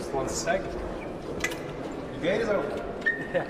just 1 second. The gate is open. Yeah.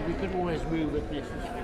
We could always move if necessary.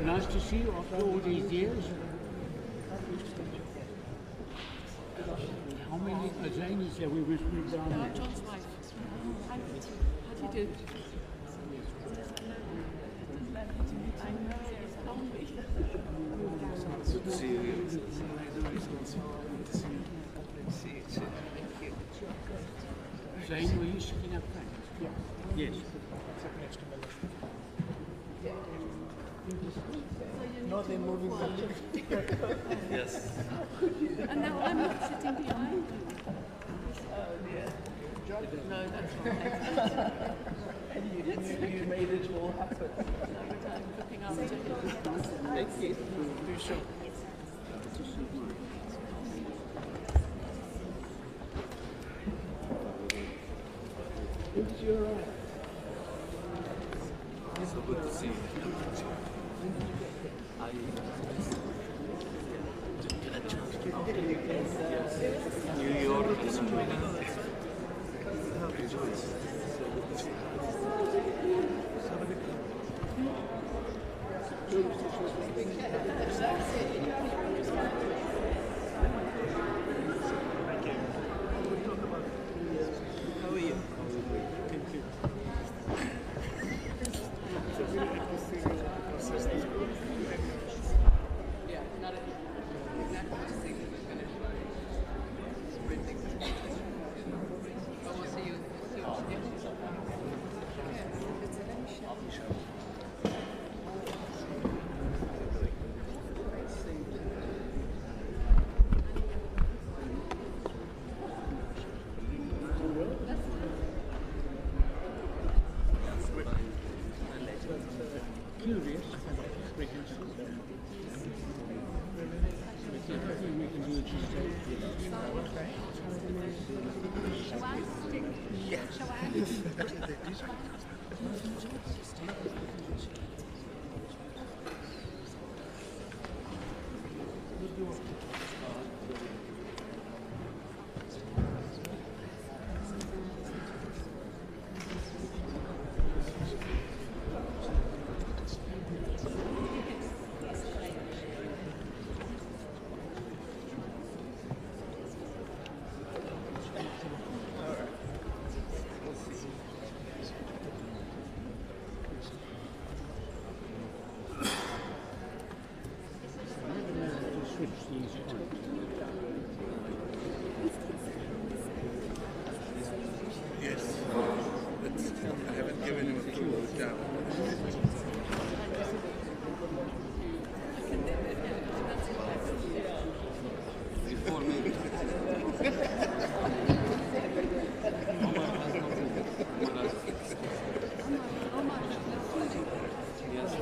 Nice to see you after all these years. How many Jamies have we written down? John's wife. How do you do? Jane, were you sitting up front? Yeah. Yes. No, they're moving the Yes. And now I'm not sitting behind you. Oh, yeah. No, that's right. And you made it all happen. No, but I'm looking after him. Thank you. Do show. It's your So good to see you. I New York is How are you? Thank you. Yeah, not a exactly the thing that was finished. Sprinting. But we'll see you. Curious, we can see them. I think we can do it just switch these on. Yes, but I haven't given him a full down. Before me. Yes.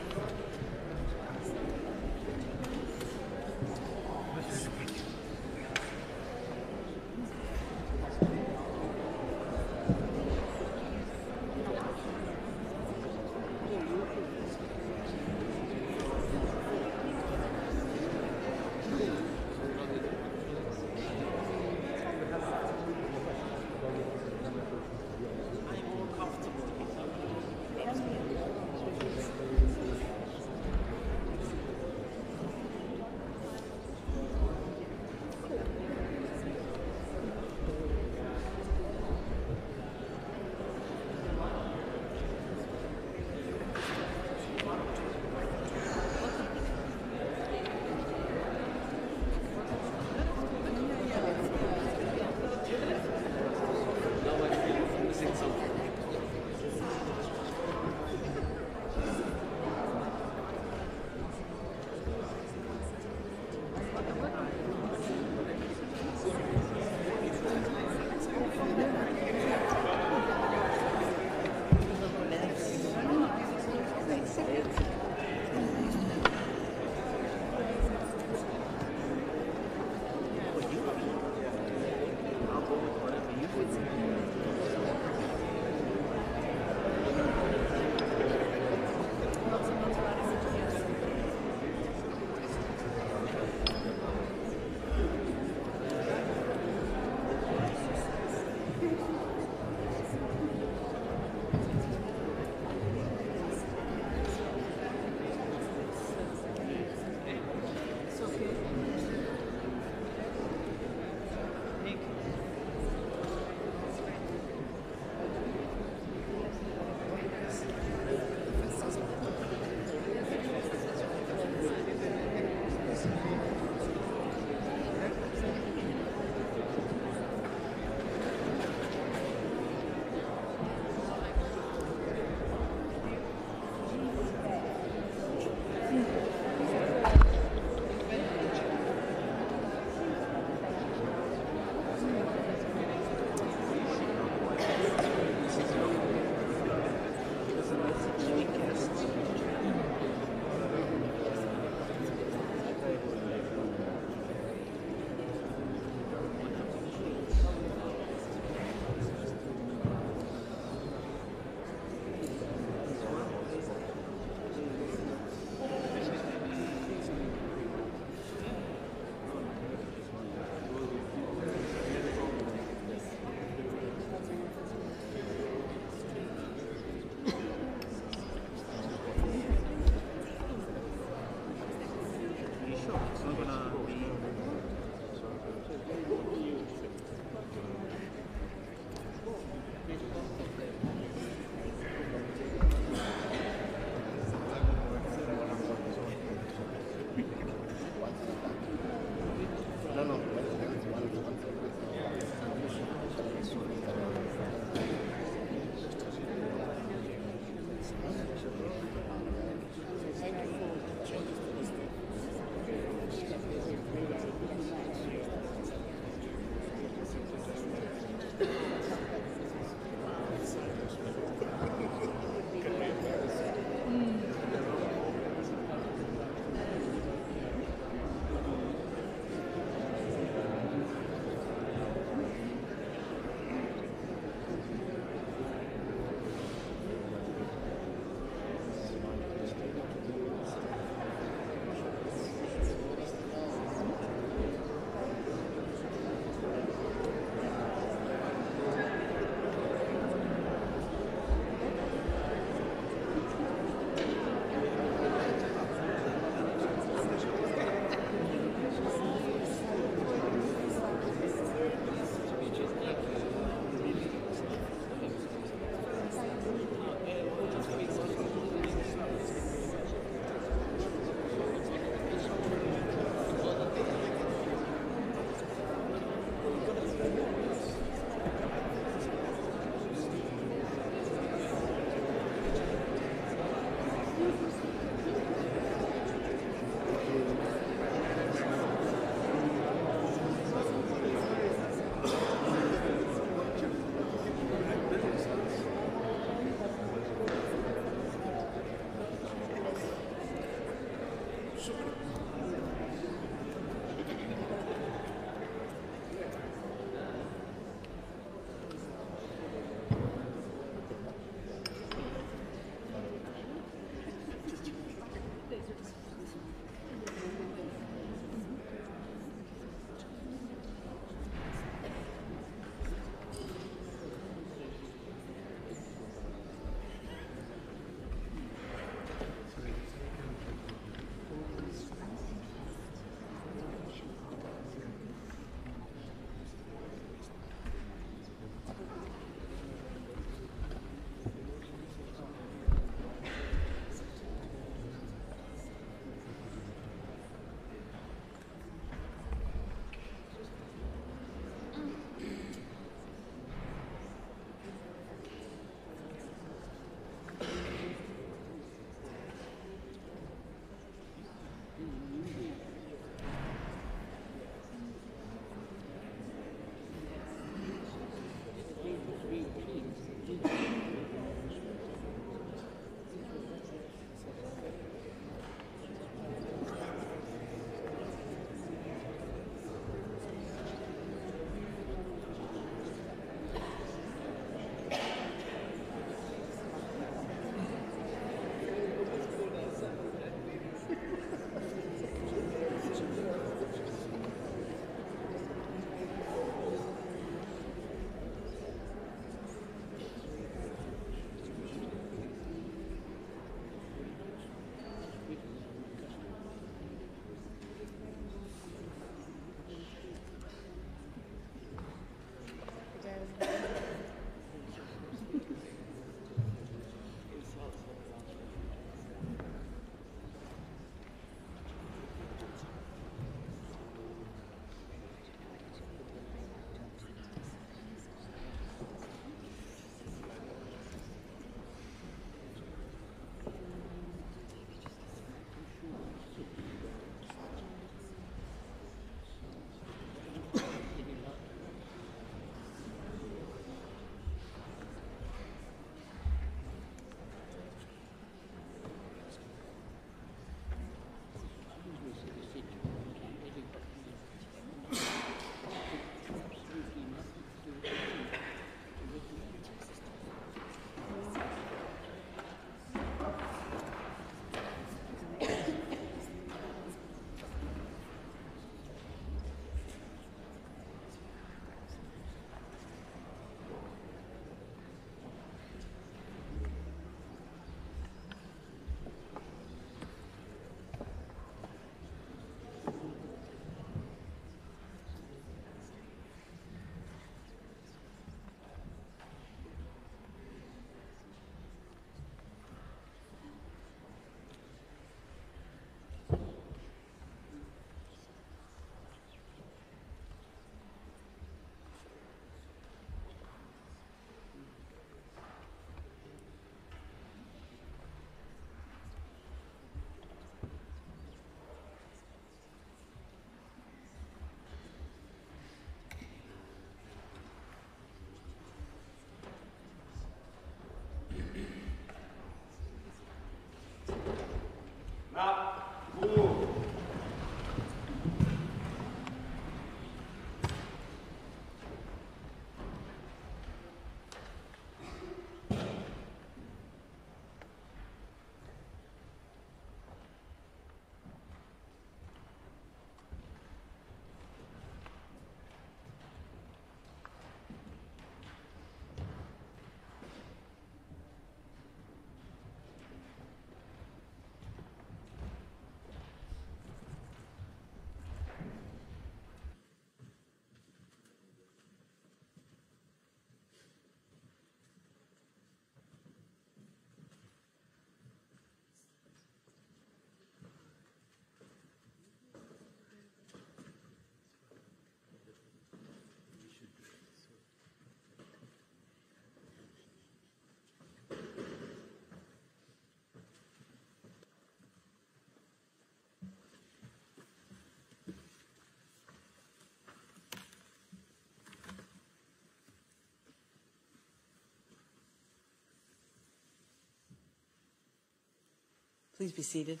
Please be seated.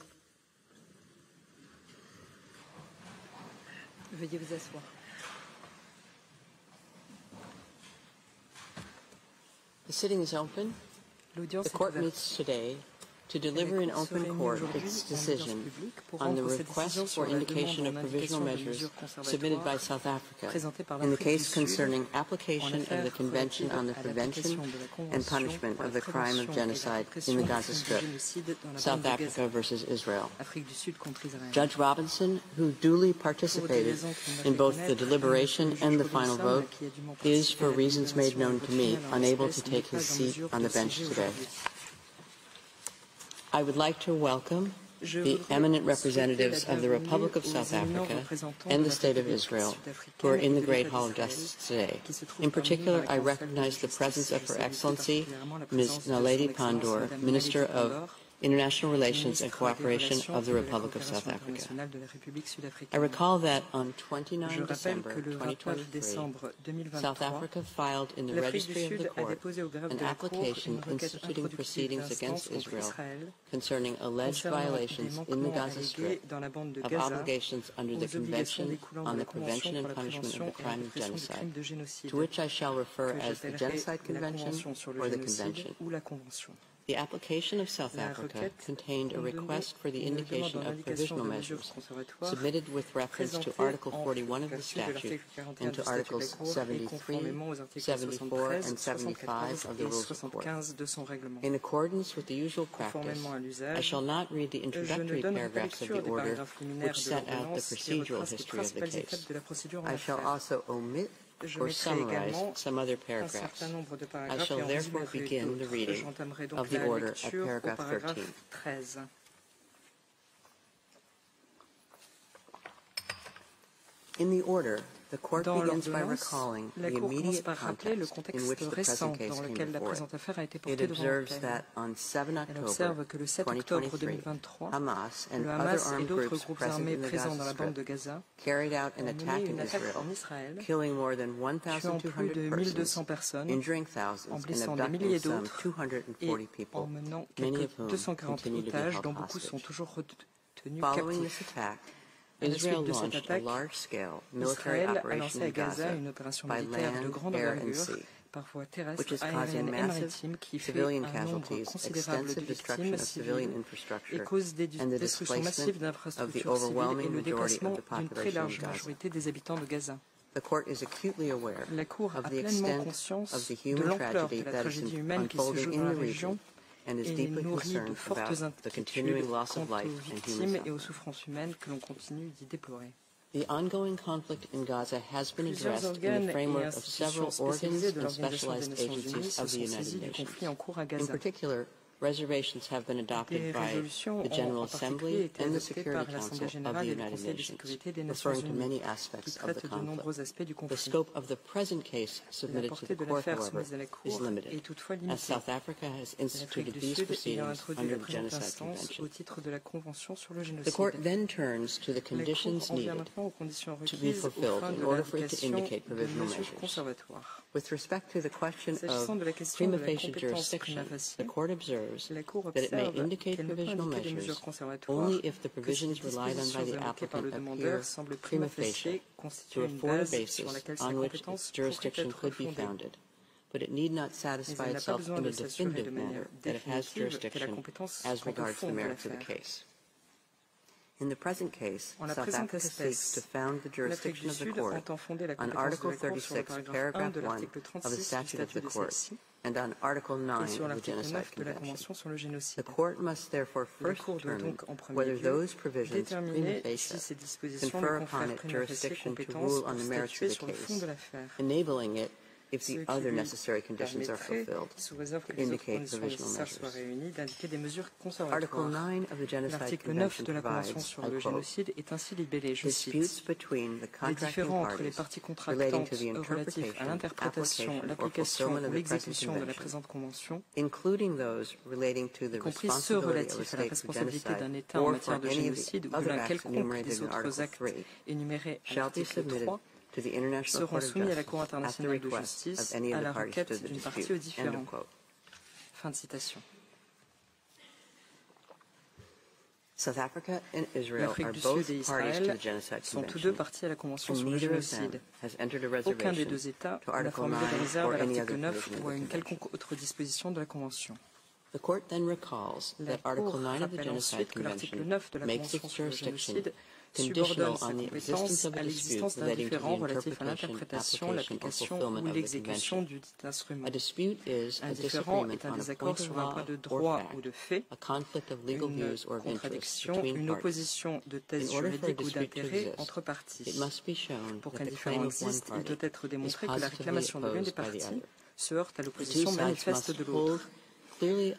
Veuillez vous asseoir. The sitting is open. The court meets today to deliver in open court its decision on the request for indication of provisional measures submitted by South Africa in the case concerning application of the Convention on the Prevention and Punishment of the Crime of Genocide in the Gaza Strip, South Africa versus Israel. Judge Robinson, who duly participated in both the deliberation and the final vote, is, for reasons made known to me, unable to take his seat on the bench today. I would like to welcome the eminent representatives of the Republic of South Africa and the State of Israel who are in the Great Hall of Justice today. In particular, I recognize the presence of Her Excellency Ms. Naledi Pandor, Minister of International Relations and Cooperation of the Republic of South Africa. I recall that on 29 December 2023, South Africa filed in the Registry of the Court an application instituting proceedings against Israel concerning alleged violations in the Gaza Strip of obligations under the Convention on the Prevention and Punishment of the Crime of Genocide, to which I shall refer as the Genocide Convention or the Convention. The application of South Africa contained a request for the indication of provisional measures submitted with reference to Article 41 of the statute and to Articles 73, 74, and 75 of the Rules of Court. In accordance with the usual practice, I shall not read the introductory paragraphs of the order which set out the procedural history of the case. I shall also omit or summarize some other paragraphs. I shall therefore begin the reading of the order at paragraph 13. In the order, the Court begins by recalling the immediate context in which the present case came before it. It observes that on 7 October 2023, Hamas and other armed groups present in the Gaza Strip carried out an attack in Israel, killing more than 1,200 persons, injuring thousands, and abducting some 240 people, many of whom continue to be held hostage. Following this attack, Israel launched a large-scale military operation in Gaza by land, air, and sea, which is causing massive civilian casualties, extensive destruction of civilian infrastructure, and the displacement of the overwhelming majority of the population of Gaza. The Court is acutely aware of the extent of the human tragedy that is unfolding in the region and is deeply concerned about the continuing loss of life and human suffering. The ongoing conflict in Gaza has been addressed in the framework of several organs and specialized agencies of the United Nations. In particular, reservations have been adopted by the General Assembly and the Security Council of the United Nations, referring to many aspects of the conflict. The scope of the present case submitted to the Court, however, is limited, as South Africa has instituted these proceedings under the Genocide Convention. The Court then turns to the conditions needed to be fulfilled in order for it to indicate provisional measures. With respect to the question of prima facie jurisdiction, the Court observes that it may indicate provisional measures only if the provisions relied on by the applicant appear prima facie to afford a basis on which its jurisdiction could be founded, but it need not satisfy itself in a definitive manner that it has jurisdiction as regards the merits of the case. In the present case, South Africa seeks to found the jurisdiction of the Court on Article 36, Paragraph 1 of the Statute of the Court, and on Article 9 of the Genocide Convention. The Court must therefore first determine whether those provisions prima facie confer upon it jurisdiction to rule on the merits of the case, enabling it, if the other necessary conditions are fulfilled, to indicate provisional measures. Article 9 of the Genocide Convention provides, I quote, disputes between the contracting parties relating to the interpretation, application, or fulfillment of the present convention, including those relating to the responsibility of a state for genocide or for any of the other acts enumerated in Article 3, shall be submitted to the International Court of Justice at the request of any of the parties to the dispute. End of quote. Fin de citation. L'Afrique du Sud et Israël sont tous deux parties à la Convention sur le génocide. Aucun des deux États n'a formulé de réserve à l'article 9 ou à une quelconque autre disposition de la Convention. La Cour rappelle ensuite que l'article 9 de la Convention sur le génocide subordonne sa compétence à l'existence d'un différend relatif à l'interprétation, l'application ou l'exécution du dit instrument. Un différend est un désaccord sur un point de droit ou de fait, une contradiction, une opposition de thèse juridique ou d'intérêt entre parties. Pour qu'un différend existe, il doit être démontré que la réclamation de l'une des parties se heurte à l'opposition manifeste de l'autre.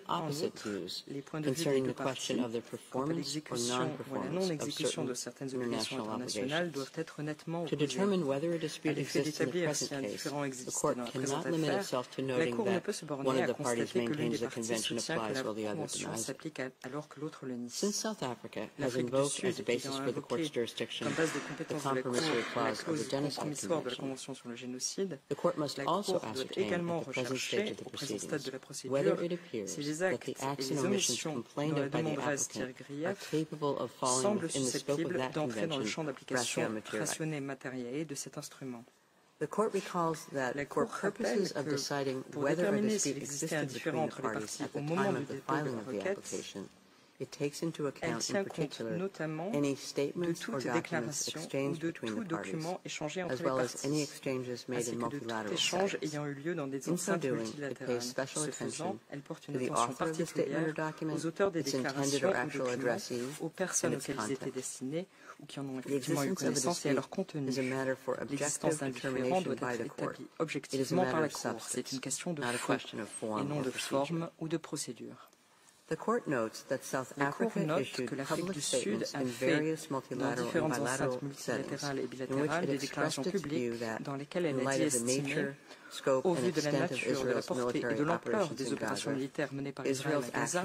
En outre, les points de vue des deux parties quant à l'exécution ou à la non-exécution de certaines obligations internationales doivent être nettement opposés. À l'effet d'établir si un différend existe dans la présente affaire, la Cour ne peut se borner à constater que l'une des parties soutient que la Convention s'applique alors que l'autre le nie. L'Afrique du Sud ayant invoqué comme base de compétence de la Cour la clause compromissoire de la Convention sur le génocide, la Cour doit également rechercher, au présent stade de la procédure, si les actes et les omissions dont la demanderesse tire grief semblent susceptibles d'entrer dans le champ d'application rationné matériel de cet instrument. La Cour rappelle que pour déterminer s'il existait un différend entre les parties au moment du dépôt de la requête, elle tient compte notamment de toute déclaration ou de tout document échangé entre les parties, ainsi que de tout échange ayant eu lieu dans des enceintes multilatérales. Ce faisant, elle porte une attention particulière aux auteurs des déclarations ou documents, aux personnes auxquelles ils étaient destinés ou qui en ont effectivement eu connaissance et à leur contenu. L'existence d'un différend doit être établie objectivement par la Cour. C'est une question de fond et non de forme ou de procédure. La Cour note que l'Afrique du Sud a fait dans différentes enceintes multilatérales et bilatérales des déclarations publiques dans lesquelles elle a dit estimer, au vu de la nature, de la portée et de l'ampleur des opérations militaires menées par Israël à Gaza,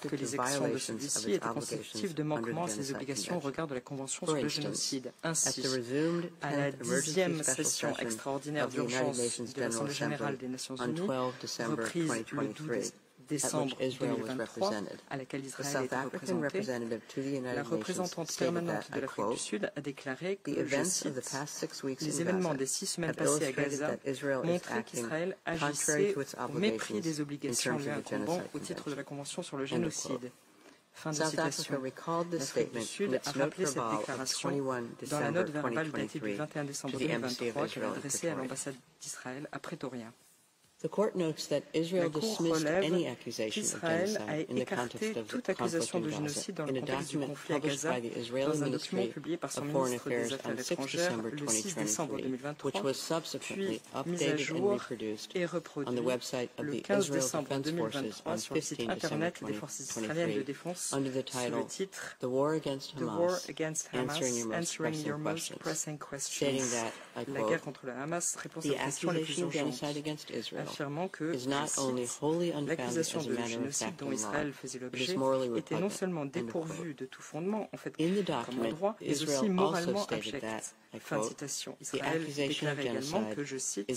que les actions de celui-ci étaient consécutives de manquements à ses obligations au regard de la Convention sur le génocide. Ainsi, à la 10e session extraordinaire d'urgence de l'Assemblée générale des Nations unies, reprise le 12 décembre 2023, à laquelle Israël était représenté, la représentante permanente de l'Afrique du Sud a déclaré que, je cite, « Les événements des 6 semaines passées à Gaza montraient qu'Israël agissait au mépris des obligations lui incombant au titre de la Convention sur le génocide. » Fin de citation. L'Afrique du Sud a rappelé cette déclaration dans la note verbale datée du 21 décembre 2023 qu'elle a adressée à l'ambassade d'Israël à Pretoria. La Cour relève qu'Israël a écarté toute accusation de génocide dans le contexte du conflit à Gaza dans un document publié par son ministre des Affaires étrangères le 6 décembre 2023, puis mis à jour et reproduit le 15 décembre 2023 sur le site internet des forces israéliennes de défense sous le titre « The War Against Hamas, Answering Your Most Pressing Questions ». La guerre contre le Hamas, réponse aux questions les plus urgentes, affirmant que, l'accusation de génocide dont Israël faisait l'objet était non seulement dépourvue de tout fondement, en fait, comme en droit, mais aussi moralement abjecte. Fin de citation. Israël déclarait également que, je cite,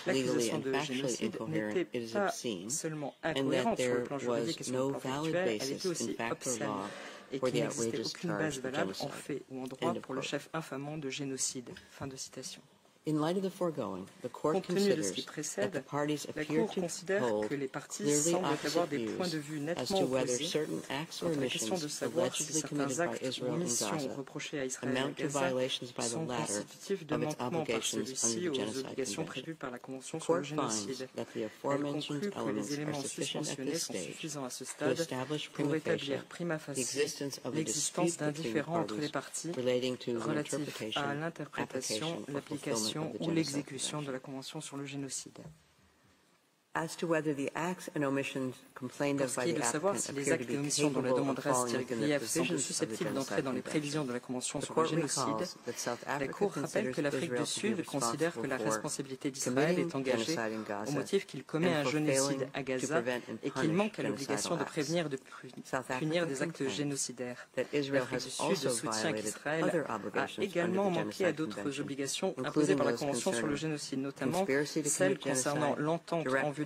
l'accusation de génocide n'était pas seulement incohérente sur le plan juridique et sur le plan factuel, elle était aussi obscène, et qu'il n'existait aucune base valable en fait ou en droit pour le chef infamant de génocide. Fin de citation. Compte tenu de ce qui précède, la Cour considère que les parties semblent avoir des points de vue nettement opposés quant à la question de savoir si certains actes ou omissions reprochés à Israël et à Gaza sont constitutifs de manquements par celui-ci aux obligations prévues par la Convention sur le génocide. Elle conclut que les éléments susmentionnés sont suffisants à ce stade pour établir prima facie l'existence d'un différend entre les parties relatif à l'interprétation, l'application ou l'exécution de la Convention sur le génocide. Pour ce qui est de savoir si les actes et omissions dont la demanderesse tire grief semblent susceptibles d'entrer dans les prévisions de la Convention sur le génocide, la Cour rappelle que l'Afrique du Sud considère que la responsabilité d'Israël est engagée au motif qu'il commet un génocide à Gaza et qu'il manque à l'obligation de prévenir et de punir des actes génocidaires. L'Afrique du Sud soutient qu'Israël a également manqué à d'autres obligations imposées par la Convention sur le génocide, notamment celles concernant l'entente en vue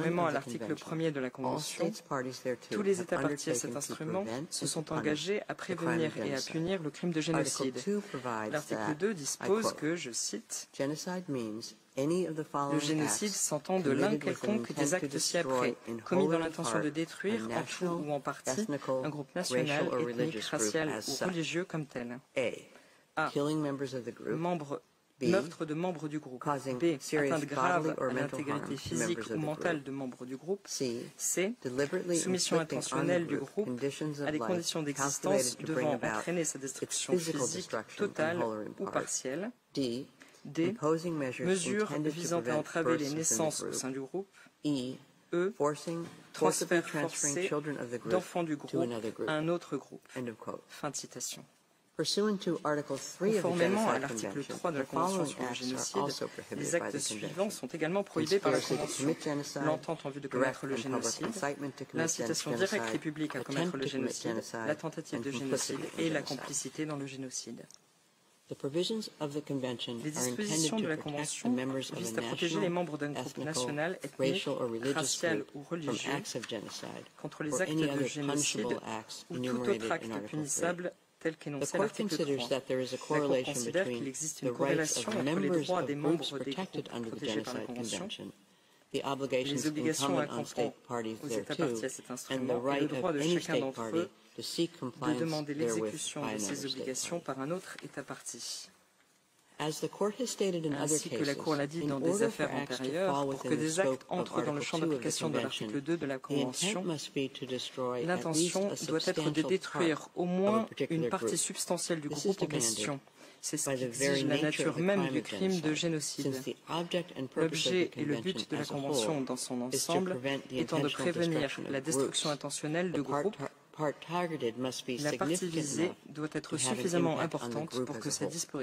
Conformément à of the l'article convention, 1er de la all Convention, states parties thereto tous les have États partis à cet undertaken to instrument prevent se and sont punish engagés à the crime prévenir of et à genocide. punir le crime de Article génocide. 2 provides L'article that, 2 I dispose quote, que, je cite, genocide means any of the le following génocide acts s'entend de l'un committed with an quelconque intent des to actes destroy ci-après, in commis whole dans or in l'intention part de détruire a en tout national, ou en partie ethnical, un groupe national, racial or ethnique, religious group racial as ou such. religieux comme tel. A. Killing members of the group. B. Meurtre de membres du groupe. Causing B. serious Atteinte grave bodily or à mental l'intégrité harm to physique members ou of the mentale group. de membres du groupe. C. C. Deliberately Soumission inflicting on the intentionnelle du group groupe conditions à of des life conditions d'existence calculated to bring devant about entraîner sa its destruction physical physique destruction in totale whole or in ou part. partielle. D. D. Mesures visant à entraver les naissances au sein du groupe. E. Transfert forcé d'enfants du groupe à un autre groupe. Fin de citation. Conformément à l'article 3 de la Convention sur le génocide, les actes suivants sont également prohibés par la Convention: l'entente en vue de commettre le génocide, l'incitation directe et publique à commettre le génocide, la tentative de génocide et la complicité dans le génocide. Les dispositions de la Convention visent à protéger les membres d'un groupe national, ethnique, racial ou religieux contre les actes de génocide ou tout autre acte punissable tel qu'énoncé à l'article 3. La Cour considère qu'il existe une corrélation entre les droits des membres des groupes protégés par la Convention, les obligations incombant aux États parties à cet instrument et le droit de chacun d'entre eux de demander l'exécution de ces obligations par un autre État partie. Ainsi que la Cour l'a dit dans des affaires antérieures, pour que des actes entrent dans le champ d'application de l'article 2 de la Convention, l'intention doit être de détruire au moins une partie substantielle du groupe en question. C'est ce qui exige la nature même du crime de génocide. L'objet et le but de la Convention dans son ensemble étant de prévenir la destruction intentionnelle de groupes. La partie visée doit être suffisamment importante pour que sa disparition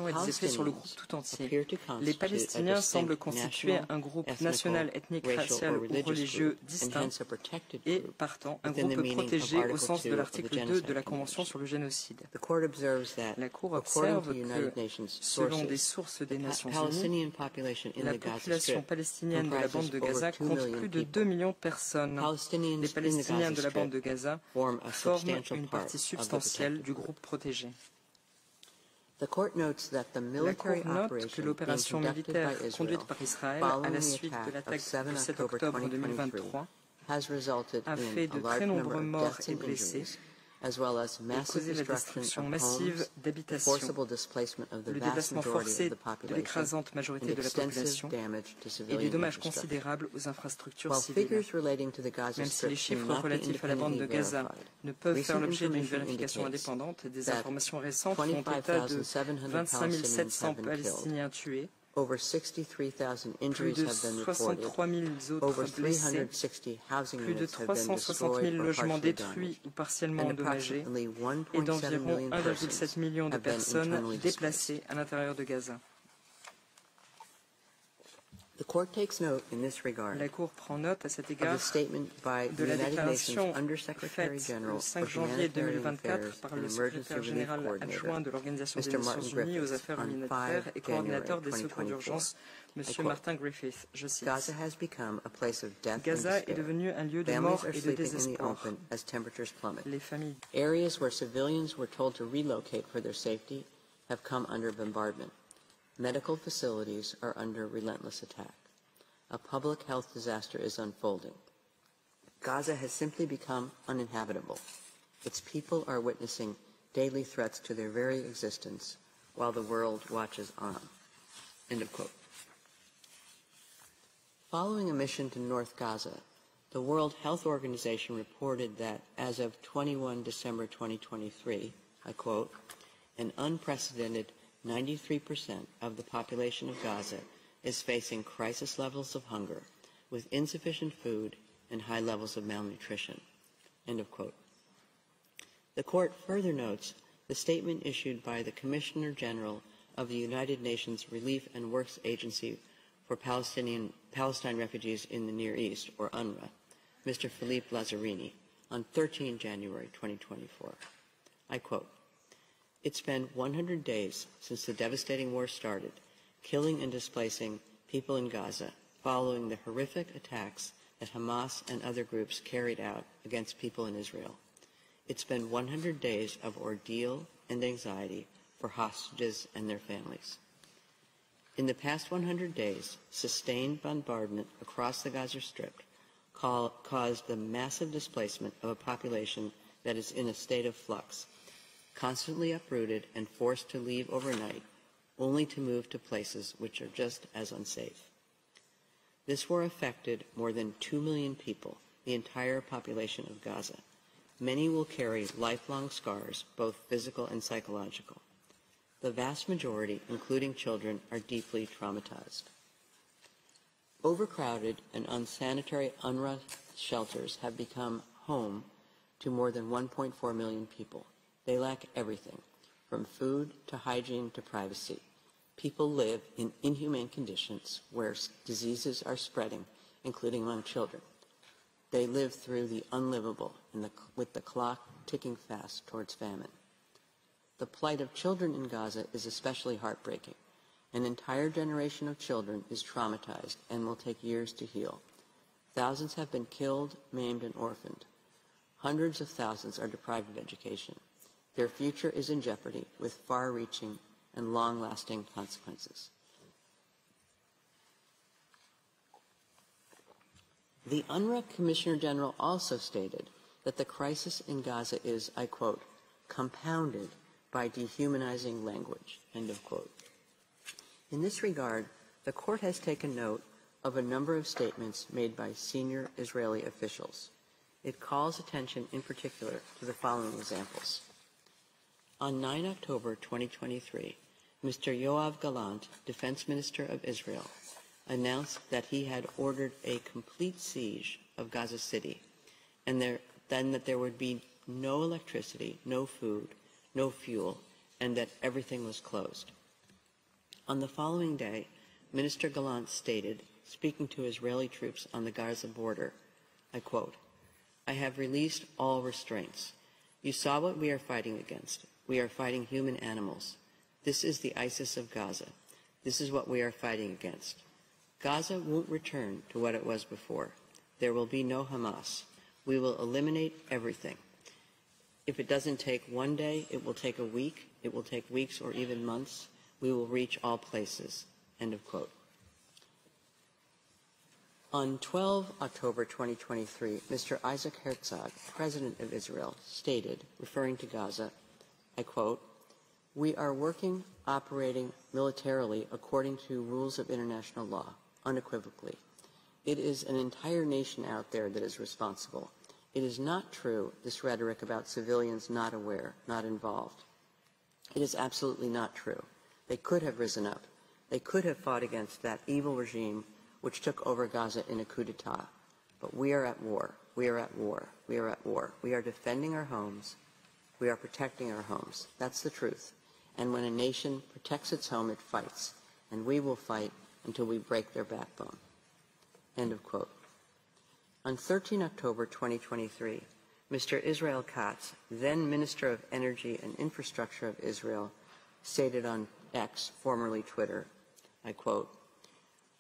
ait des effets sur le groupe tout entier. Les Palestiniens semblent constituer un groupe national, ethnique, racial ou religieux distinct et, partant, un groupe protégé au sens de l'article 2 de la Convention sur le génocide. La Cour observe que, selon des sources des Nations Unies, la population palestinienne de la bande de Gaza compte plus de 2 millions de personnes. Les Palestiniens de la bande de Gaza forment une partie substantielle du groupe protégé. La Cour note que l'opération militaire conduite par Israël à la suite de l'attaque du 7 octobre 2023 a fait de très nombreux morts et blessés et causé la destruction massive d'habitations, le déplacement forcé de l'écrasante majorité de la population et des dommages considérables aux infrastructures civiles. Même si les chiffres relatifs à la bande de Gaza ne peuvent faire l'objet d'une vérification indépendante, des informations récentes font état de 25 700 Palestiniens tués, plus de 63 000 autres blessés, plus de 360 000 logements détruits ou partiellement endommagés et d'environ 1,7 million de personnes déplacées à l'intérieur de Gaza. La Cour prend note à cet égard de la déclaration faite le 5 janvier 2024 par le secrétaire général adjoint de l'Organisation des Nations Unies aux affaires humanitaires et coordinateur des secours d'urgence, M. Martin Griffith. Je cite: Gaza est devenu un lieu de mort et de désespoir. Les familles Areas where civilians were told to relocate for their safety have come under bombardment. Medical facilities are under relentless attack. A public health disaster is unfolding. Gaza has simply become uninhabitable. Its people are witnessing daily threats to their very existence while the world watches on. End of quote. Following a mission to North Gaza, the World Health Organization reported that as of 21 December 2023, I quote, an unprecedented 93% of the population of Gaza is facing crisis levels of hunger with insufficient food and high levels of malnutrition. End of quote. The court further notes the statement issued by the Commissioner General of the United Nations Relief and Works Agency for Palestine Refugees in the Near East, or UNRWA, Mr. Philippe Lazzarini, on 13 January 2024. I quote, it's been 100 days since the devastating war started, killing and displacing people in Gaza following the horrific attacks that Hamas and other groups carried out against people in Israel. It's been 100 days of ordeal and anxiety for hostages and their families. In the past 100 days, sustained bombardment across the Gaza Strip caused the massive displacement of a population that is in a state of flux, constantly uprooted and forced to leave overnight, only to move to places which are just as unsafe. This war affected more than 2 million people, the entire population of Gaza. Many will carry lifelong scars, both physical and psychological. The vast majority, including children, are deeply traumatized. Overcrowded and unsanitary UNRWA shelters have become home to more than 1.4 million people. They lack everything, from food to hygiene to privacy. People live in inhumane conditions where diseases are spreading, including among children. They live through the unlivable with the clock ticking fast towards famine. The plight of children in Gaza is especially heartbreaking. An entire generation of children is traumatized and will take years to heal. Thousands have been killed, maimed, and orphaned. Hundreds of thousands are deprived of education. Their future is in jeopardy with far-reaching and long-lasting consequences. The UNRWA Commissioner General also stated that the crisis in Gaza is, I quote, compounded by dehumanizing language, end of quote. In this regard, the court has taken note of a number of statements made by senior Israeli officials. It calls attention in particular to the following examples. On 9 October 2023, Mr. Yoav Gallant, Defense Minister of Israel, announced that he had ordered a complete siege of Gaza City, and then that there would be no electricity, no food, no fuel, and that everything was closed. On the following day, Minister Gallant stated, speaking to Israeli troops on the Gaza border, I quote, "I have released all restraints. You saw what we are fighting against. We are fighting human animals. This is the ISIS of Gaza. This is what we are fighting against. Gaza won't return to what it was before. There will be no Hamas. We will eliminate everything. If it doesn't take one day, it will take a week. It will take weeks or even months. We will reach all places." End of quote. On 12 October 2023, Mr. Isaac Herzog, President of Israel, stated, referring to Gaza, I quote, "We are working, operating militarily according to rules of international law, unequivocally. It is an entire nation out there that is responsible. It is not true, this rhetoric about civilians not aware, not involved. It is absolutely not true. They could have risen up. They could have fought against that evil regime which took over Gaza in a coup d'etat. But we are at war. We are at war. We are at war. We are defending our homes. We are protecting our homes. That's the truth. And when a nation protects its home, it fights. And we will fight until we break their backbone." End of quote. On 13 October 2023, Mr. Israel Katz, then Minister of Energy and Infrastructure of Israel, stated on X, formerly Twitter, I quote,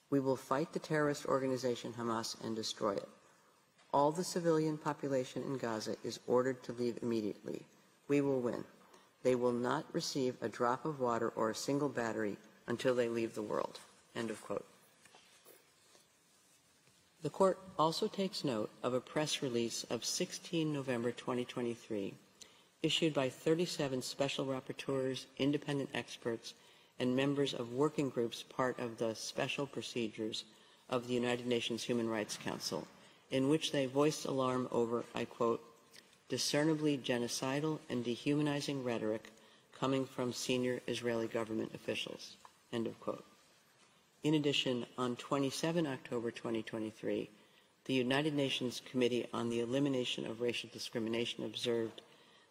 "We will fight the terrorist organization Hamas and destroy it. All the civilian population in Gaza is ordered to leave immediately. We will win. They will not receive a drop of water or a single battery until they leave the world." End of quote. The court also takes note of a press release of 16 November 2023, issued by 37 special rapporteurs, independent experts, and members of working groups part of the special procedures of the United Nations Human Rights Council, in which they voiced alarm over, I quote, "discernibly genocidal and dehumanizing rhetoric coming from senior Israeli government officials." End of quote. In addition, on 27 October 2023, the United Nations Committee on the Elimination of Racial Discrimination observed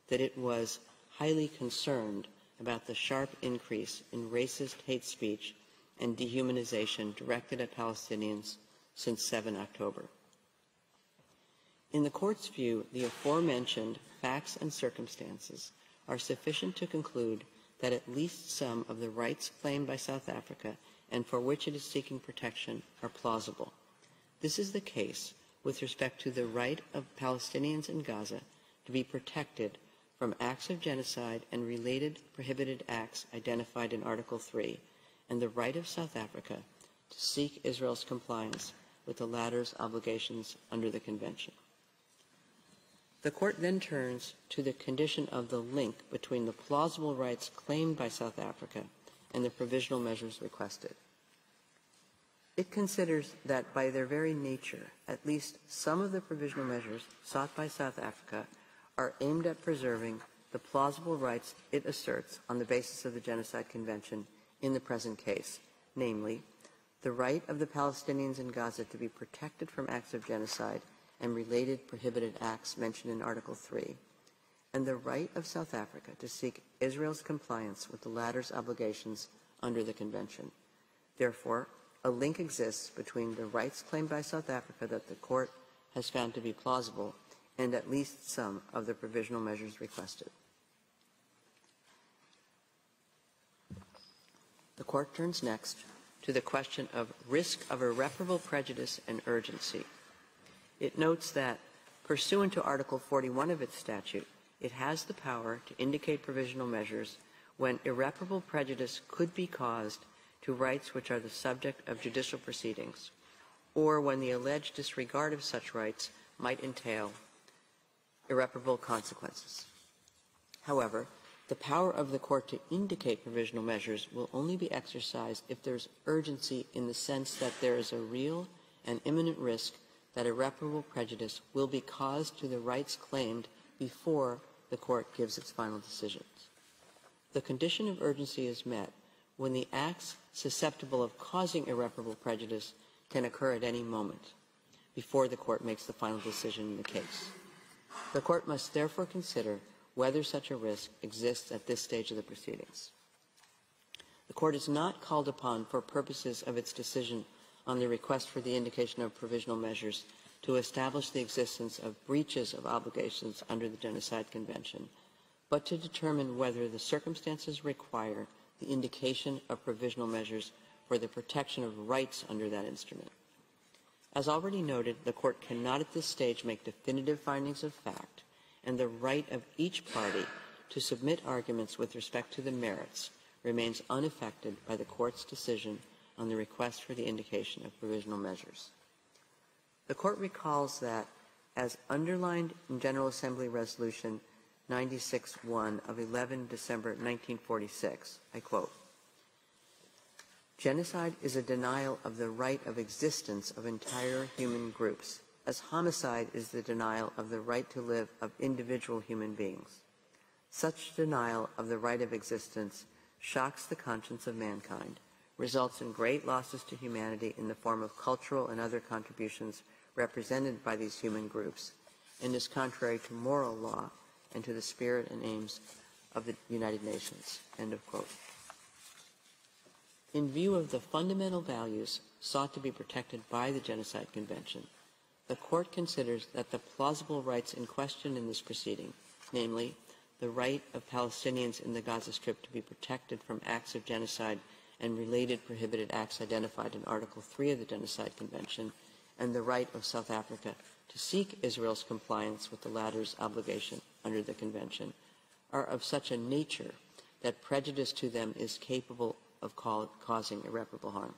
that it was highly concerned about the sharp increase in racist hate speech and dehumanization directed at Palestinians since 7 October. In the court's view, the aforementioned facts and circumstances are sufficient to conclude that at least some of the rights claimed by South Africa and for which it is seeking protection are plausible. This is the case with respect to the right of Palestinians in Gaza to be protected from acts of genocide and related prohibited acts identified in Article 3, and the right of South Africa to seek Israel's compliance with the latter's obligations under the Convention. The court then turns to the condition of the link between the plausible rights claimed by South Africa and the provisional measures requested. It considers that by their very nature, at least some of the provisional measures sought by South Africa are aimed at preserving the plausible rights it asserts on the basis of the Genocide Convention in the present case, namely, the right of the Palestinians in Gaza to be protected from acts of genocide and related prohibited acts mentioned in Article 3, and the right of South Africa to seek Israel's compliance with the latter's obligations under the Convention. Therefore, a link exists between the rights claimed by South Africa that the Court has found to be plausible and at least some of the provisional measures requested. The Court turns next to the question of risk of irreparable prejudice and urgency. It notes that, pursuant to Article 41 of its statute, it has the power to indicate provisional measures when irreparable prejudice could be caused to rights which are the subject of judicial proceedings, or when the alleged disregard of such rights might entail irreparable consequences. However, the power of the Court to indicate provisional measures will only be exercised if there's urgency in the sense that there is a real and imminent risk that irreparable prejudice will be caused to the rights claimed before the Court gives its final decisions. The condition of urgency is met when the acts susceptible of causing irreparable prejudice can occur at any moment before the Court makes the final decision in the case. The Court must therefore consider whether such a risk exists at this stage of the proceedings. The Court is not called upon for purposes of its decision on the request for the indication of provisional measures to establish the existence of breaches of obligations under the Genocide Convention, but to determine whether the circumstances require the indication of provisional measures for the protection of rights under that instrument. As already noted, the Court cannot at this stage make definitive findings of fact, and the right of each party to submit arguments with respect to the merits remains unaffected by the Court's decision on the request for the indication of provisional measures. The Court recalls that, as underlined in General Assembly Resolution 96-1 of 11 December 1946, I quote, "Genocide is a denial of the right of existence of entire human groups, as homicide is the denial of the right to live of individual human beings. Such denial of the right of existence shocks the conscience of mankind, results in great losses to humanity in the form of cultural and other contributions represented by these human groups, and is contrary to moral law and to the spirit and aims of the United Nations." End of quote. In view of the fundamental values sought to be protected by the Genocide Convention, the Court considers that the plausible rights in question in this proceeding, namely, the right of Palestinians in the Gaza Strip to be protected from acts of genocide and related prohibited acts identified in Article 3 of the Genocide Convention, and the right of South Africa to seek Israel's compliance with the latter's obligation under the Convention, are of such a nature that prejudice to them is capable of causing irreparable harm.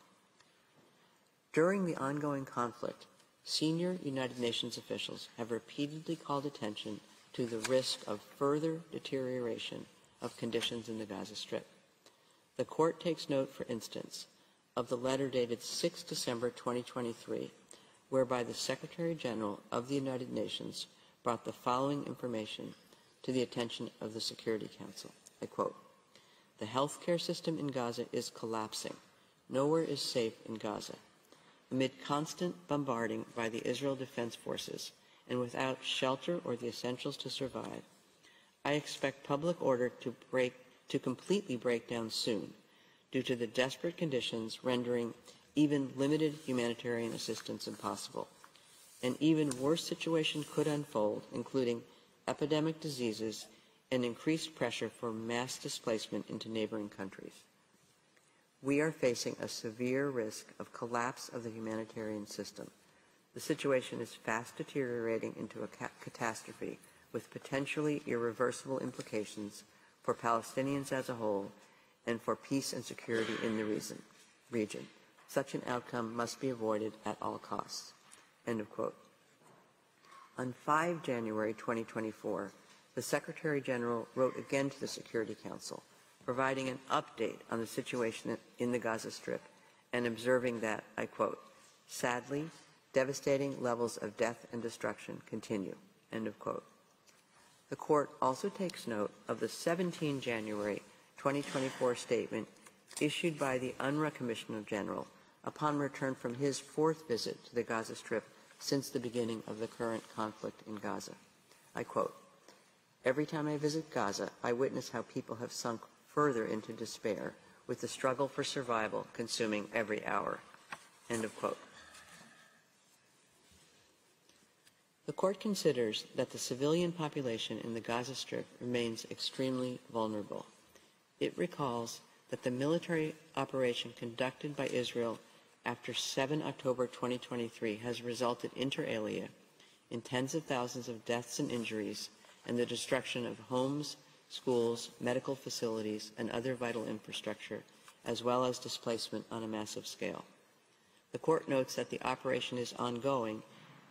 During the ongoing conflict, senior United Nations officials have repeatedly called attention to the risk of further deterioration of conditions in the Gaza Strip. The Court takes note, for instance, of the letter dated 6 December 2023, whereby the Secretary General of the United Nations brought the following information to the attention of the Security Council. I quote, "The healthcare system in Gaza is collapsing. Nowhere is safe in Gaza. Amid constant bombarding by the Israel Defense Forces and without shelter or the essentials to survive, I expect public order to completely break down soon due to the desperate conditions rendering even limited humanitarian assistance impossible. An even worse situation could unfold, including epidemic diseases and increased pressure for mass displacement into neighboring countries. We are facing a severe risk of collapse of the humanitarian system. The situation is fast deteriorating into a catastrophe with potentially irreversible implications for Palestinians as a whole and for peace and security in the region. Such an outcome must be avoided at all costs." End of quote. On 5 January 2024, the Secretary General wrote again to the Security Council, providing an update on the situation in the Gaza Strip and observing that, I quote, "Sadly, devastating levels of death and destruction continue." End of quote. The Court also takes note of the 17 January 2024 statement issued by the UNRWA Commissioner General upon return from his fourth visit to the Gaza Strip since the beginning of the current conflict in Gaza. I quote, "Every time I visit Gaza, I witness how people have sunk further into despair, with the struggle for survival consuming every hour." End of quote. The Court considers that the civilian population in the Gaza Strip remains extremely vulnerable. It recalls that the military operation conducted by Israel after 7 October 2023 has resulted inter alia in tens of thousands of deaths and injuries and the destruction of homes, schools, medical facilities, and other vital infrastructure, as well as displacement on a massive scale. The Court notes that the operation is ongoing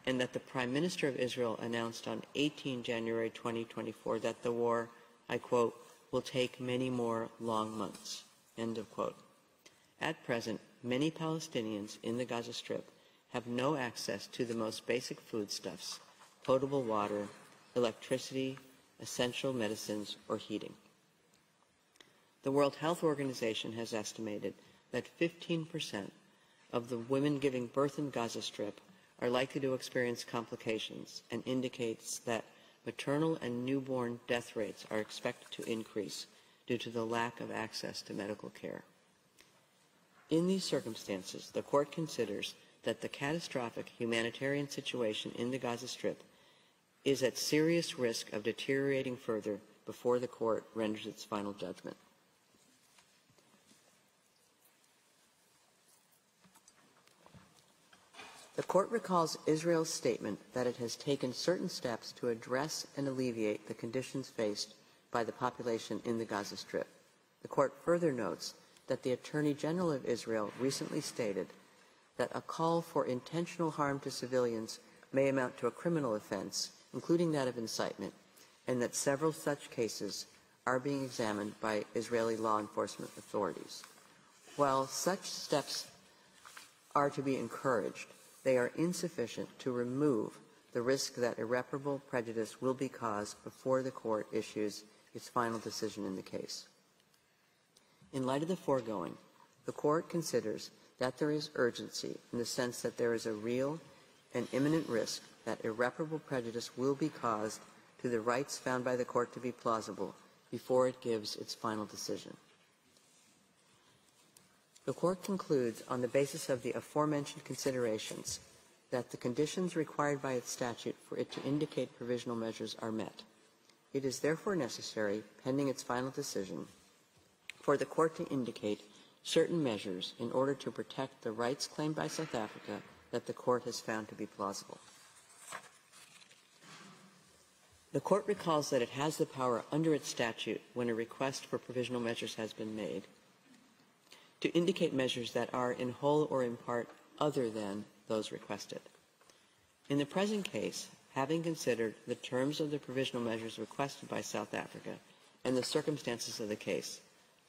and that the Prime Minister of Israel announced on 18 January 2024 that the war, I quote, "will take many more long months." End of quote. At present, many Palestinians in the Gaza Strip have no access to the most basic foodstuffs, potable water, electricity, essential medicines, or heating. The World Health Organization has estimated that 15% of the women giving birth in Gaza Strip are likely to experience complications and indicates that maternal and newborn death rates are expected to increase due to the lack of access to medical care. In these circumstances, the Court considers that the catastrophic humanitarian situation in the Gaza Strip is at serious risk of deteriorating further before the Court renders its final judgment. The Court recalls Israel's statement that it has taken certain steps to address and alleviate the conditions faced by the population in the Gaza Strip. The Court further notes that the Attorney General of Israel recently stated that a call for intentional harm to civilians may amount to a criminal offense, including that of incitement, and that several such cases are being examined by Israeli law enforcement authorities. While such steps are to be encouraged, they are insufficient to remove the risk that irreparable prejudice will be caused before the Court issues its final decision in the case. In light of the foregoing, the Court considers that there is urgency in the sense that there is a real and imminent risk that irreparable prejudice will be caused to the rights found by the Court to be plausible before it gives its final decision. The Court concludes on the basis of the aforementioned considerations that the conditions required by its statute for it to indicate provisional measures are met. It is therefore necessary, pending its final decision, for the Court to indicate certain measures in order to protect the rights claimed by South Africa that the Court has found to be plausible. The Court recalls that it has the power under its statute, when a request for provisional measures has been made, to indicate measures that are in whole or in part other than those requested. In the present case, having considered the terms of the provisional measures requested by South Africa and the circumstances of the case,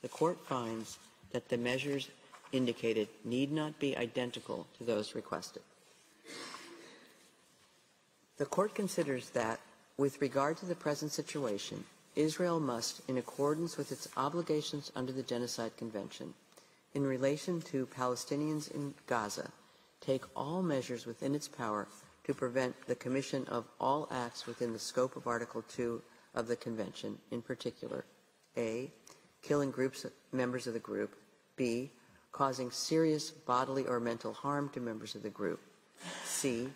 the Court finds that the measures indicated need not be identical to those requested. The Court considers that, with regard to the present situation, Israel must, in accordance with its obligations under the Genocide Convention, in relation to Palestinians in Gaza, take all measures within its power to prevent the commission of all acts within the scope of Article 2 of the Convention, in particular, A, killing members of the group, B, causing serious bodily or mental harm to members of the group, C,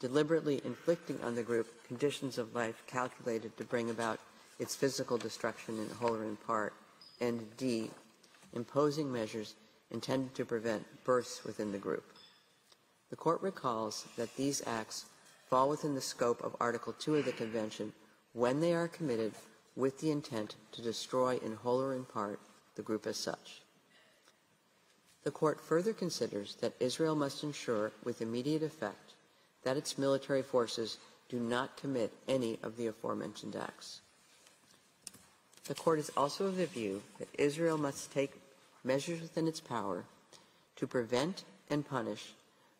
deliberately inflicting on the group conditions of life calculated to bring about its physical destruction in whole or in part, and D, imposing measures intended to prevent births within the group. The Court recalls that these acts fall within the scope of Article 2 of the Convention when they are committed with the intent to destroy in whole or in part the group as such. The Court further considers that Israel must ensure with immediate effect that its military forces do not commit any of the aforementioned acts. The Court is also of the view that Israel must take measures within its power to prevent and punish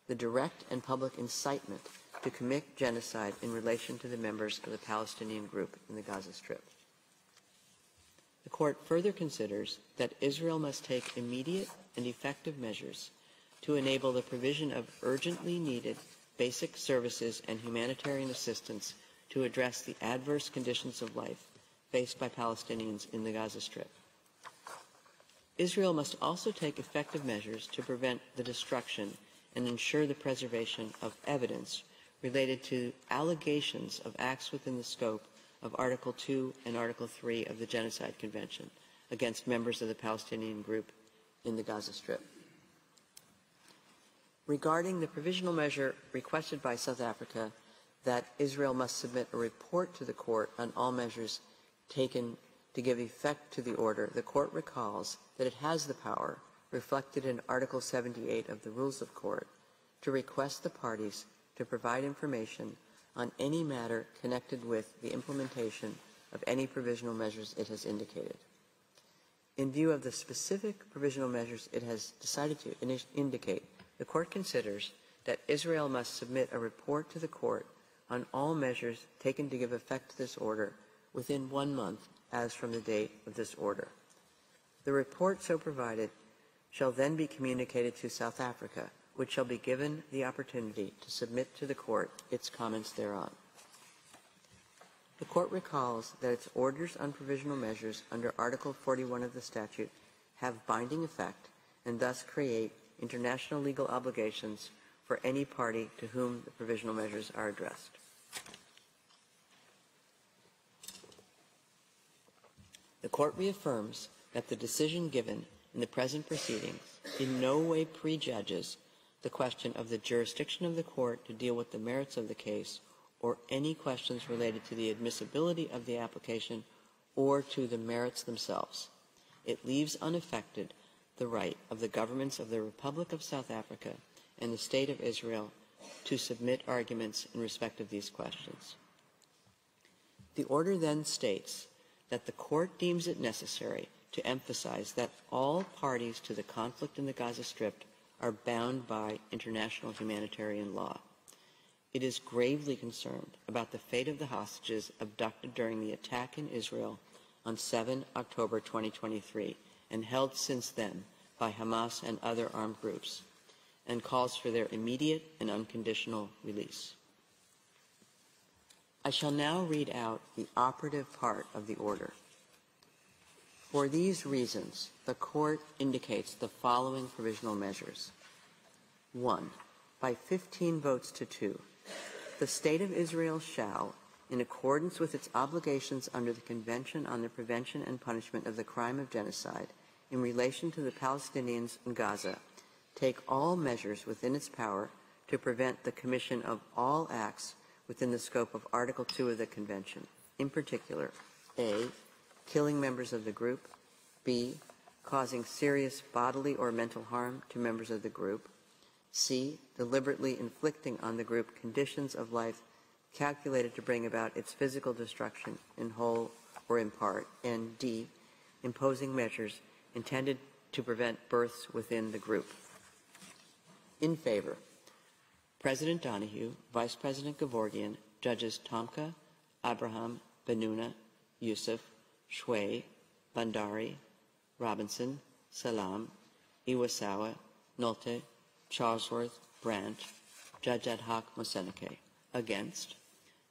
the direct and public incitement to commit genocide in relation to the members of the Palestinian group in the Gaza Strip. The court further considers that Israel must take immediate and effective measures to enable the provision of urgently needed basic services and humanitarian assistance to address the adverse conditions of life faced by Palestinians in the Gaza Strip. Israel must also take effective measures to prevent the destruction and ensure the preservation of evidence related to allegations of acts within the scope of Article 2 and Article 3 of the Genocide Convention against members of the Palestinian group in the Gaza Strip. Regarding the provisional measure requested by South Africa that Israel must submit a report to the court on all measures taken to give effect to the order, the court recalls that it has the power, reflected in Article 78 of the Rules of Court, to request the parties to provide information on any matter connected with the implementation of any provisional measures it has indicated. In view of the specific provisional measures it has decided to indicate, the court considers that Israel must submit a report to the court on all measures taken to give effect to this order within 1 month as from the date of this order. The report so provided shall then be communicated to South Africa, which shall be given the opportunity to submit to the court its comments thereon. The court recalls that its orders on provisional measures under Article 41 of the statute have binding effect and thus create international legal obligations for any party to whom the provisional measures are addressed. The court reaffirms that the decision given in the present proceedings in no way prejudges the question of the jurisdiction of the court to deal with the merits of the case or any questions related to the admissibility of the application or to the merits themselves. It leaves unaffected the right of the governments of the Republic of South Africa and the State of Israel to submit arguments in respect of these questions. The order then states that the court deems it necessary to emphasize that all parties to the conflict in the Gaza Strip are bound by international humanitarian law. It is gravely concerned about the fate of the hostages abducted during the attack in Israel on 7 October 2023 and held since then by Hamas and other armed groups, and calls for their immediate and unconditional release. I shall now read out the operative part of the order. For these reasons, the court indicates the following provisional measures. 1. By 15 votes to 2, the State of Israel shall, in accordance with its obligations under the Convention on the Prevention and Punishment of the Crime of Genocide in relation to the Palestinians in Gaza, take all measures within its power to prevent the commission of all acts within the scope of Article 2 of the Convention, in particular, A, killing members of the group, B, causing serious bodily or mental harm to members of the group, C, deliberately inflicting on the group conditions of life calculated to bring about its physical destruction in whole or in part, and D, imposing measures intended to prevent births within the group. In favor, President Donahue, Vice President Gevorgian, Judges Tomka, Abraham, Benuna, Youssef, Shway, Bandari, Robinson, Salam, Iwasawa, Nolte, Charlesworth, Brandt, Judge Ad hoc Moseneke. Against,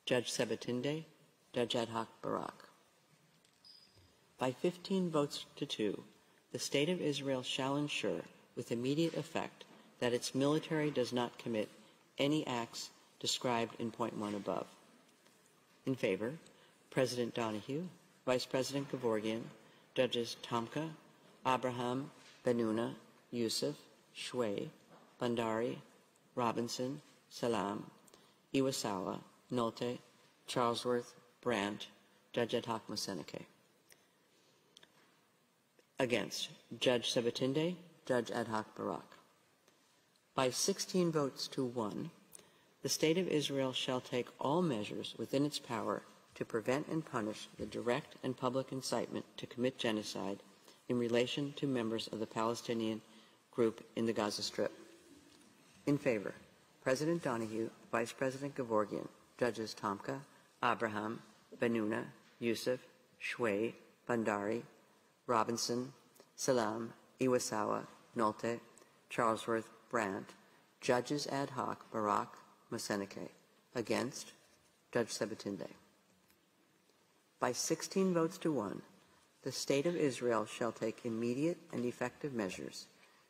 Judge Sebatinde, Judge Ad hoc Barak. By 15 votes to 2, the State of Israel shall ensure with immediate effect that its military does not commit any acts described in point 1 above. In favor, President Donahue, Vice President Gevorgian, Judges Tomka, Abraham, Benuna, Youssef, Shway, Bandari, Robinson, Salam, Iwasawa, Nolte, Charlesworth, Brandt, Judge Ad hoc Moseneke. Against, Judge Sebatinde, Judge Ad hoc Barak. By 16 votes to 1, the State of Israel shall take all measures within its power to prevent and punish the direct and public incitement to commit genocide in relation to members of the Palestinian group in the Gaza Strip. In favor, President Donahue, Vice President Gevorgian, Judges Tomka, Abraham, Benuna, Yusuf, Shway, Bandari, Robinson, Salam, Iwasawa, Nolte, Charlesworth, Brandt, Judges Ad Hoc, Barak, Moseneke. Against, Judge Sabatinde. By 16 votes to 1, the State of Israel shall take immediate and effective measures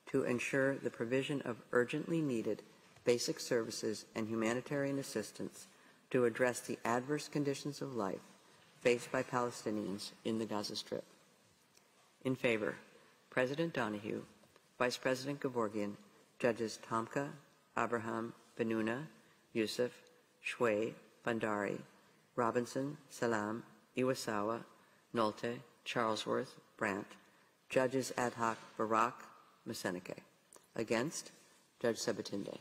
to ensure the provision of urgently needed basic services and humanitarian assistance to address the adverse conditions of life faced by Palestinians in the Gaza Strip. In favor, President Donahue, Vice President Gevorgian, Judges Tomka, Abraham, Benuna, Yusuf, Shway, Bandari, Robinson, Salam, Iwasawa, Nolte, Charlesworth, Brandt, Judges Ad Hoc, Barak, Moseneke. Against, Judge Sabatinde.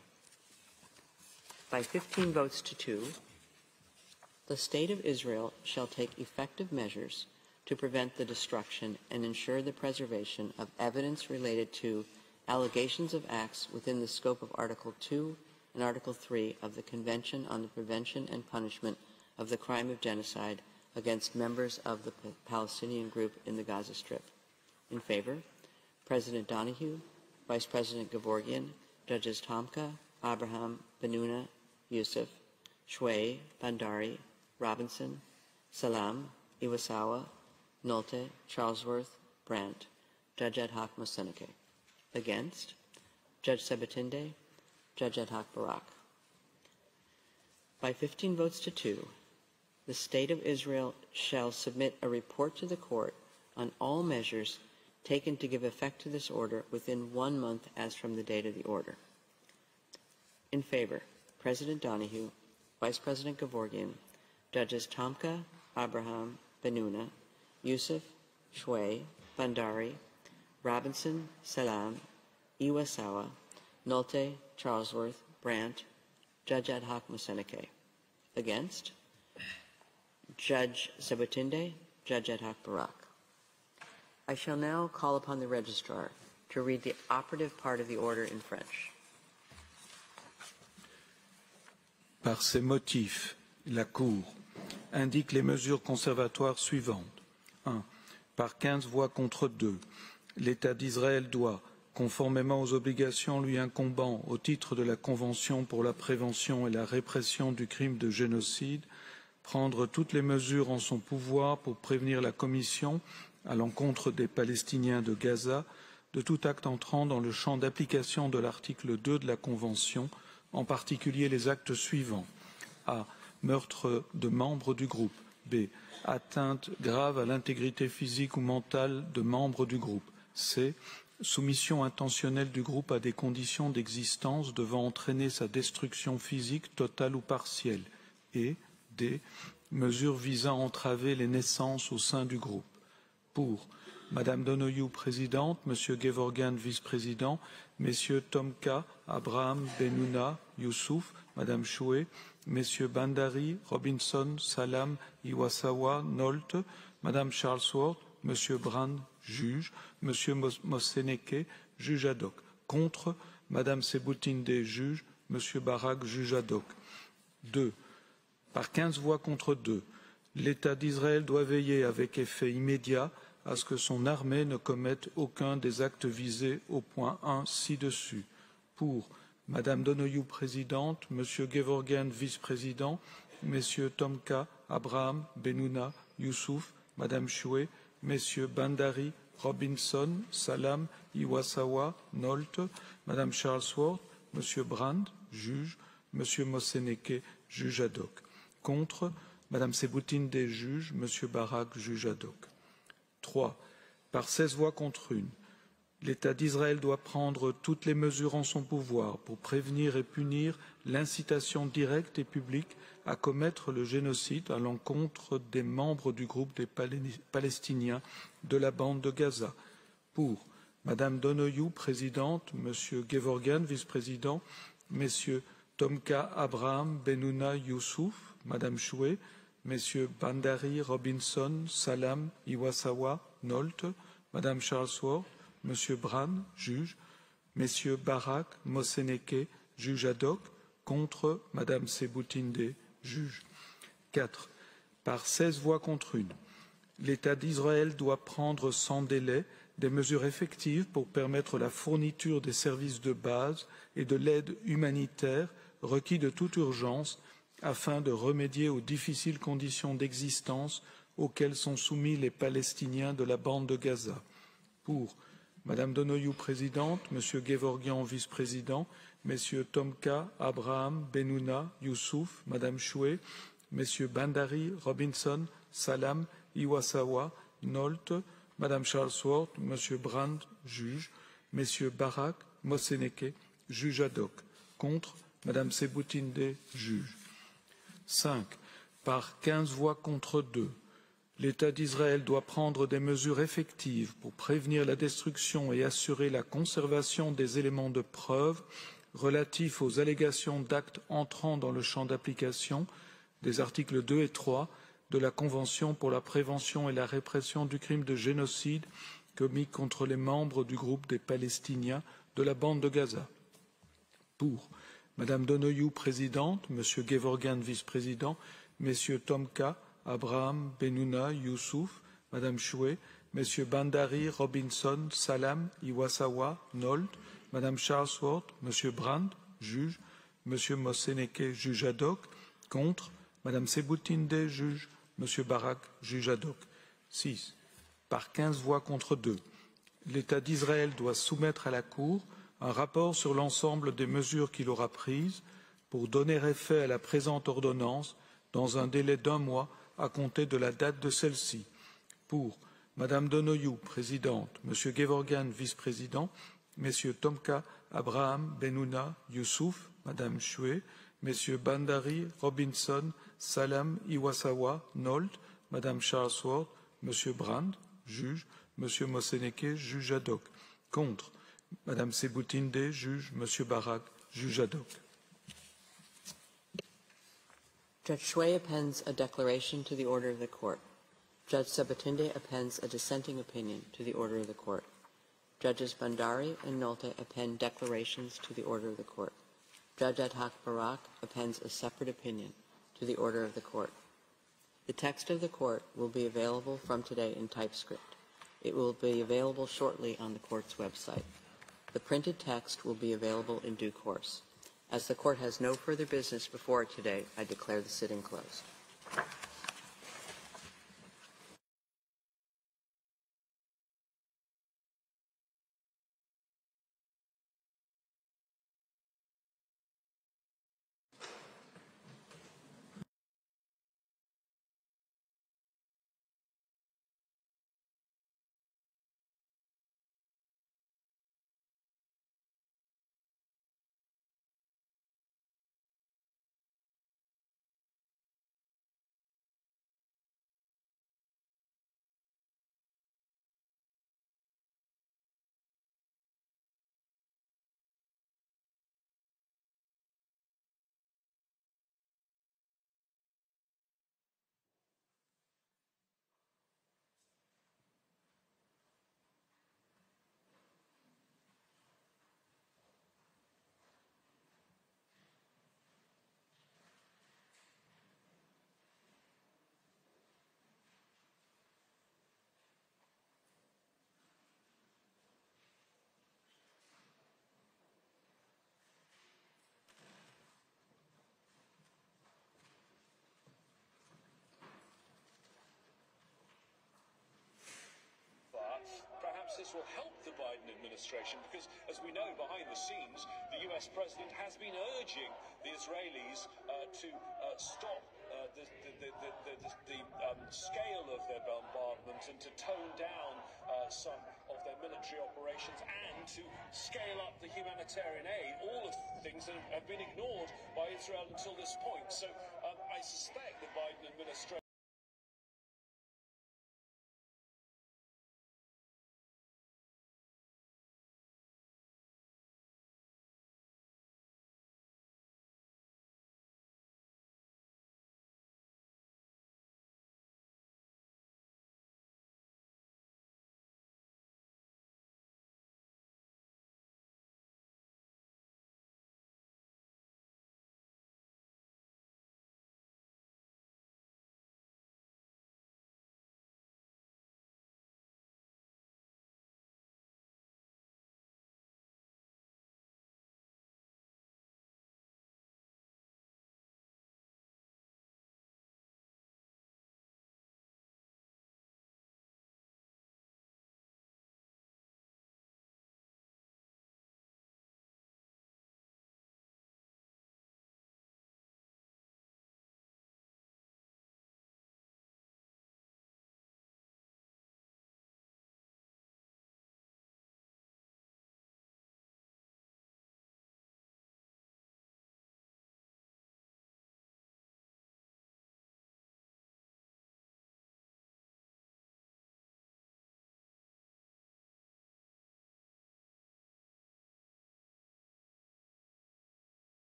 By 15 votes to 2, the State of Israel shall take effective measures to prevent the destruction and ensure the preservation of evidence related to allegations of acts within the scope of Article 2 and Article 3 of the Convention on the Prevention and Punishment of the Crime of Genocide against members of the Palestinian group in the Gaza Strip. In favor, President Donahue, Vice President Gevorgian, Judges Tomka, Abraham, Benuna, Yusuf, Shway, Bandari, Robinson, Salam, Iwasawa, Nolte, Charlesworth, Brandt, Judge Ad Hoc Moseneke. Against, Judge Sabatinde, Judge Ad Hoc Barak. By 15 votes to 2, the State of Israel shall submit a report to the court on all measures taken to give effect to this order within 1 month as from the date of the order. In favor, President Donahue, Vice President Gevorgian, Judges Tomka, Abraham, Benuna, Yusuf, Shway, Bandari, Robinson, Salam, Iwasawa, Nolte, Charlesworth, Brandt, Judge Ad Hoc Moseneke. Against, Judge Sabatinde, Judge Ad Hoc Barak. I shall now call upon the Registrar to read the operative part of the order in French. Par ces motifs, la Cour indique les mesures conservatoires suivantes. 1. Par 15 voix contre 2, l'État d'Israël doit, conformément aux obligations lui incombant au titre de la Convention pour la prévention et la répression du crime de génocide, prendre toutes les mesures en son pouvoir pour prévenir la commission, à l'encontre des Palestiniens de Gaza, de tout acte entrant dans le champ d'application de l'article 2 de la Convention, en particulier les actes suivants. A. Meurtre de membres du groupe. B. Atteinte grave à l'intégrité physique ou mentale de membres du groupe. C. Soumission intentionnelle du groupe à des conditions d'existence devant entraîner sa destruction physique totale ou partielle. Et D. Mesures visant à entraver les naissances au sein du groupe. Pour Madame Donoghue, présidente, Monsieur Gevorgian, vice-président, Messieurs Tomka, Abraham, Benuna, Youssouf, Madame Choué, Messieurs Bandari, Robinson, Salam, Iwasawa, Nolte, Madame Charlesworth, Monsieur Brand, juge, Monsieur Moseneke, juge ad hoc. Contre, Madame Sebutinde, juge, Monsieur Barak, juge ad hoc. 2. Par 15 voix contre 2, l'État d'Israël doit veiller avec effet immédiat à ce que son armée ne commette aucun des actes visés au point 1 ci-dessus. Pour Madame Donoghue, présidente, Monsieur Gevorgian, vice-président, Messieurs Tomka, Abraham, Benuna, Youssouf, Madame Choué, Messieurs Bandari, Robinson, Salam, Iwasawa, Nolte, Madame Charlesworth, Monsieur Brand, juge, Monsieur Moseneke, juge ad hoc. Contre, Madame Sebutinde, juge, Monsieur Barak, juge ad hoc. 3. Par 16 voix contre 1, l'État d'Israël doit prendre toutes les mesures en son pouvoir pour prévenir et punir l'incitation directe et publique à commettre le génocide à l'encontre des membres du groupe des Palestiniens de la bande de Gaza. Pour Madame Donoghue, présidente, Monsieur Gevorgian, vice-président, Messieurs Tomka, Abraham, Benuna, Youssouf, Madame Choué, Messieurs Bandari, Robinson, Salam, Iwasawa, Nolte, Madame Charlesworth, Monsieur Bran, juge, Messieurs Barak, Moseneke, juge ad hoc, contre Madame Sebutinde, juge. 4. Par 16 voix contre une, l'État d'Israël doit prendre sans délai des mesures effectives pour permettre la fourniture des services de base et de l'aide humanitaire requis de toute urgence afin de remédier aux difficiles conditions d'existence auxquelles sont soumis les Palestiniens de la bande de Gaza. Pour Madame Donoyou, présidente, Monsieur Gevorgyan, vice-président, Messieurs Tomka, Abraham, Benouna, Youssouf, Madame Choué, Messieurs Bandari, Robinson, Salam, Iwasawa, Nolte, Madame Charlesworth, Monsieur Brand, juge, Messieurs Barak, Moseneke, juge ad hoc. Contre, Madame Sebutinde, juge. 5. Par 15 voix contre 2, l'État d'Israël doit prendre des mesures effectives pour prévenir la destruction et assurer la conservation des éléments de preuve relatifs aux allégations d'actes entrant dans le champ d'application des articles 2 et 3 de la Convention pour la prévention et la répression du crime de génocide commis contre les membres du groupe des Palestiniens de la bande de Gaza. Pour Madame Donoyou, présidente, Monsieur Gevorgyan, vice-président, Messieurs Tomka, Abraham, Benouna, Youssouf, Madame Choué, Messieurs Bandari, Robinson, Salam, Iwasawa, Nolt, Madame Charlesworth, Monsieur Brand, juge, Monsieur Moseneke, juge ad hoc. Contre, Madame Sebutinde, juge, Monsieur Barak, juge ad hoc. 6. Par 15 voix contre 2, l'État d'Israël doit soumettre à la Cour un rapport sur l'ensemble des mesures qu'il aura prises pour donner effet à la présente ordonnance dans un délai d'1 mois à compter de la date de celle-ci. Pour Madame Donoyou, présidente, Monsieur Gevorgyan, vice-président, Messieurs Tomka, Abraham, Benouna, Youssouf, Madame Choué, Messieurs Bandari, Robinson, Salam, Iwasawa, Nolt, Madame Charlesworth, Monsieur Brand, juge, Monsieur Moseneke, juge ad hoc. Contre, Madame Sebutinde, juge, Monsieur Barak, juge ad hoc. Judge Choué appends a declaration to the order of the court. Judge Sebutinde appends a dissenting opinion to the order of the court. Judges Bandari and Nolte append declarations to the order of the court. Judge Ad hoc Barak appends a separate opinion to the order of the court. The text of the court will be available from today in typescript. It will be available shortly on the court's website. The printed text will be available in due course. As the court has no further business before it today, I declare the sitting closed. Perhaps this will help the Biden administration because, as we know, behind the scenes, the US president has been urging the Israelis to stop the scale of their bombardment and to tone down some of their military operations and to scale up the humanitarian aid, all of things that have been ignored by Israel until this point. So I suspect the Biden administration